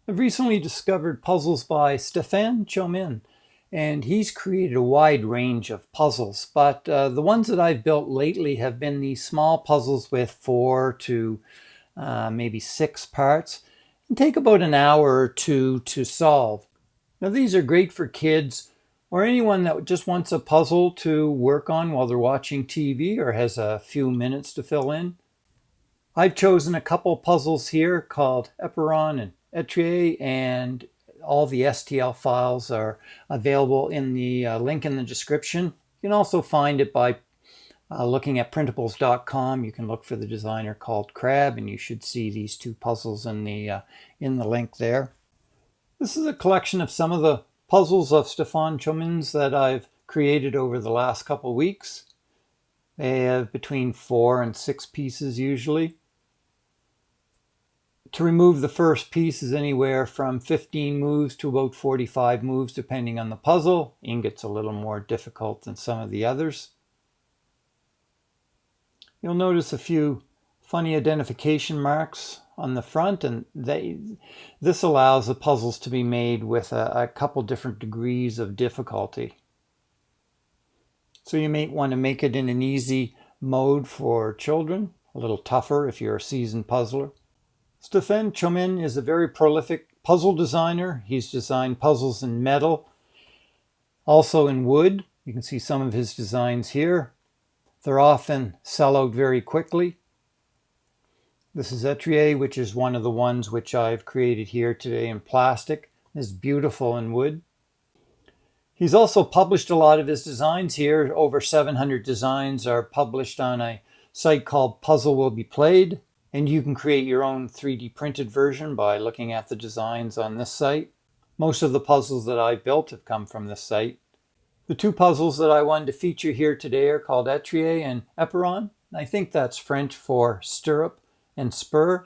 I've recently discovered puzzles by Stephane Chomine, and he's created a wide range of puzzles, but the ones that I've built lately have been these small puzzles with 4 to maybe 6 parts and take about an hour or two to solve. Now these are great for kids or anyone that just wants a puzzle to work on while they're watching TV or has a few minutes to fill in. I've chosen a couple puzzles here called Eperon and Etrier, and all the STL files are available in the link in the description. You can also find it by looking at printables.com. You can look for the designer called Crab, and you should see these 2 puzzles in the link there. This is a collection of some of the puzzles of Stephane Chomine's that I've created over the last couple weeks. They have between 4 and 6 pieces usually. To remove the first piece is anywhere from 15 moves to about 45 moves depending on the puzzle. Ingot's a little more difficult than some of the others. You'll notice a few funny identification marks on the front, and this allows the puzzles to be made with a couple different degrees of difficulty. So you may want to make it in an easy mode for children, a little tougher if you're a seasoned puzzler. Stephane Chomine is a very prolific puzzle designer. He's designed puzzles in metal, also in wood. You can see some of his designs here. They're often sell out very quickly. This is Etrier, which is one of the ones which I've created here today in plastic. It's beautiful in wood. He's also published a lot of his designs here. Over 700 designs are published on a site called Puzzle Will Be Played. And you can create your own 3D printed version by looking at the designs on this site. Most of the puzzles that I've built have come from this site. The 2 puzzles that I wanted to feature here today are called Etrier and Eperon. I think that's French for stirrup and spur.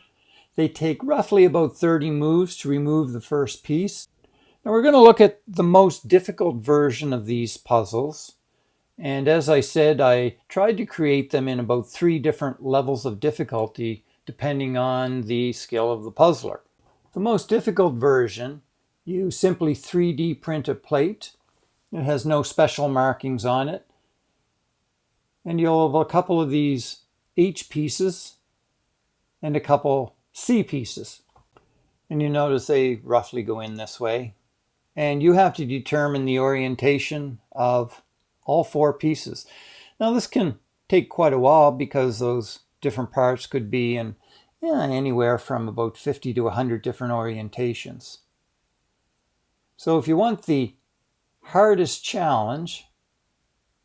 They take roughly about 30 moves to remove the first piece. Now we're going to look at the most difficult version of these puzzles. And as I said, I tried to create them in about 3 different levels of difficulty depending on the skill of the puzzler. The most difficult version, you simply 3D print a plate. It has no special markings on it. And you'll have a couple of these H pieces and a couple C pieces. And you notice they roughly go in this way. And you have to determine the orientation of all 4 pieces. Now this can take quite a while because those different parts could be in anywhere from about 50 to 100 different orientations. So if you want the hardest challenge,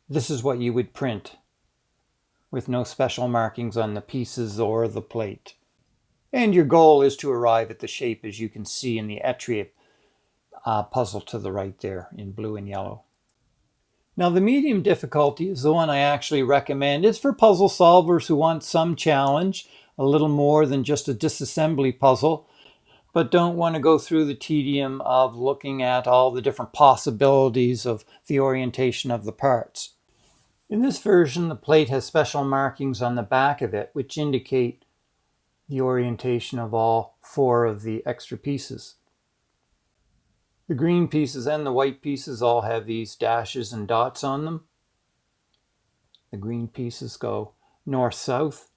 this is what you would print with no special markings on the pieces or the plate. And your goal is to arrive at the shape as you can see in the Etrier puzzle to the right there in blue and yellow. Now the medium difficulty is the one I actually recommend. It's for puzzle solvers who want some challenge, a little more than just a disassembly puzzle, but don't want to go through the tedium of looking at all the different possibilities of the orientation of the parts. In this version, the plate has special markings on the back of it, which indicate the orientation of all 4 of the extra pieces. The green pieces and the white pieces all have these dashes and dots on them. The green pieces go north-south.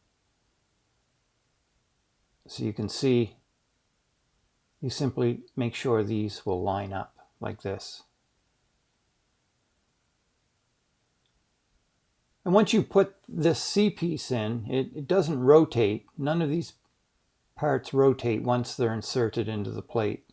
So you can see, you simply make sure these will line up like this. And once you put this C piece in, it doesn't rotate. None of these parts rotate once they're inserted into the plate.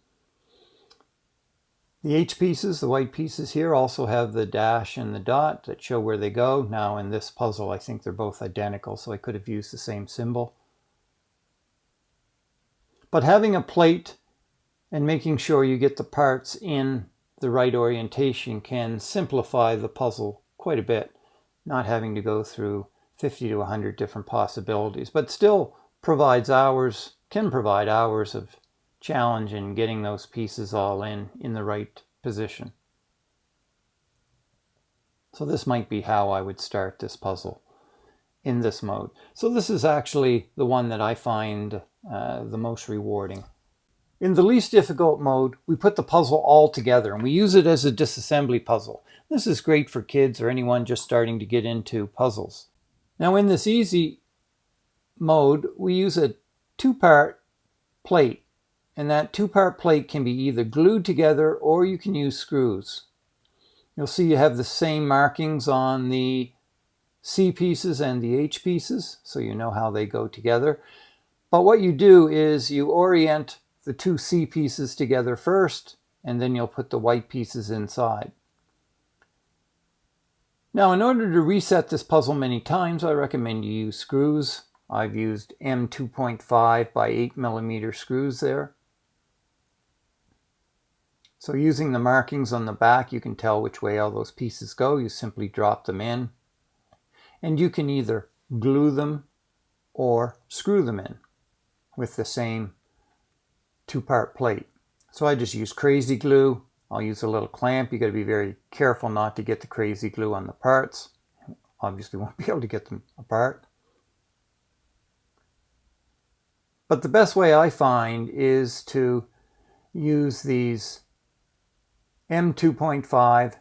The H pieces, the white pieces here, also have the dash and the dot that show where they go. Now in this puzzle, I think they're both identical, so I could have used the same symbol. But having a plate and making sure you get the parts in the right orientation can simplify the puzzle quite a bit, not having to go through 50 to 100 different possibilities, but still can provide hours of challenge in getting those pieces all in the right position. So this might be how I would start this puzzle in this mode. So this is actually the one that I find the most rewarding. In the least difficult mode, we put the puzzle all together and we use it as a disassembly puzzle. This is great for kids or anyone just starting to get into puzzles. Now in this easy mode, we use a two-part plate, and that two-part plate can be either glued together or you can use screws. You'll see you have the same markings on the C pieces and the H pieces, so you know how they go together. But what you do is you orient the two C pieces together first, and then you'll put the white pieces inside. Now, in order to reset this puzzle many times, I recommend you use screws. I've used M2.5 by 8mm screws there. So using the markings on the back, you can tell which way all those pieces go. You simply drop them in. And you can either glue them or screw them in with the same two-part plate. So I just use crazy glue. I'll use a little clamp. You got to be very careful not to get the crazy glue on the parts. Obviously won't be able to get them apart. But the best way I find is to use these M2.5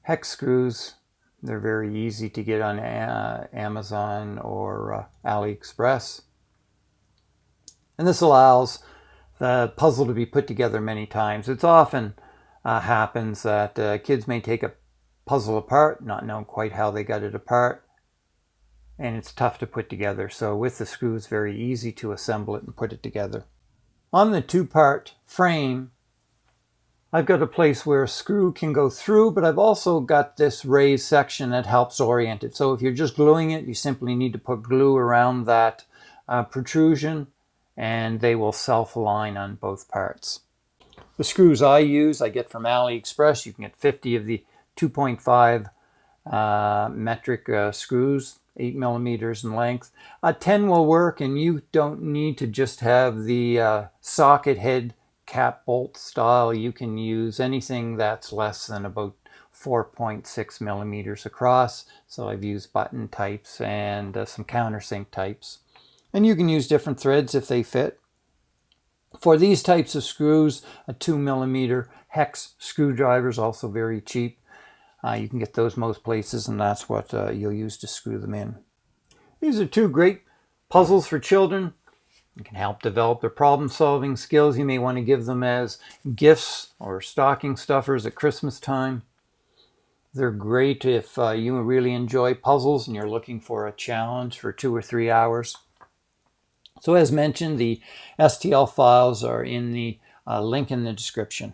hex screws. They're very easy to get on Amazon or AliExpress. And this allows the puzzle to be put together many times. It's often happens that kids may take a puzzle apart, not knowing quite how they got it apart, and it's tough to put together. So with the screws, very easy to assemble it and put it together. On the two-part frame, I've got a place where a screw can go through, but I've also got this raised section that helps orient it. So if you're just gluing it, you simply need to put glue around that protrusion, and they will self-align on both parts. The screws I use, I get from AliExpress. You can get 50 of the 2.5 metric screws, 8mm in length. 10 will work, and you don't need to just have the socket head cap bolt style. You can use anything that's less than about 4.6mm across. So I've used button types and some countersink types. And you can use different threads if they fit. For these types of screws, a 2mm hex screwdriver is also very cheap. You can get those most places, and that's what you'll use to screw them in. These are two great puzzles for children. You can help develop their problem-solving skills. You may want to give them as gifts or stocking stuffers at Christmas time. They're great if you really enjoy puzzles and you're looking for a challenge for 2 or 3 hours. So as mentioned, the STL files are in the link in the description.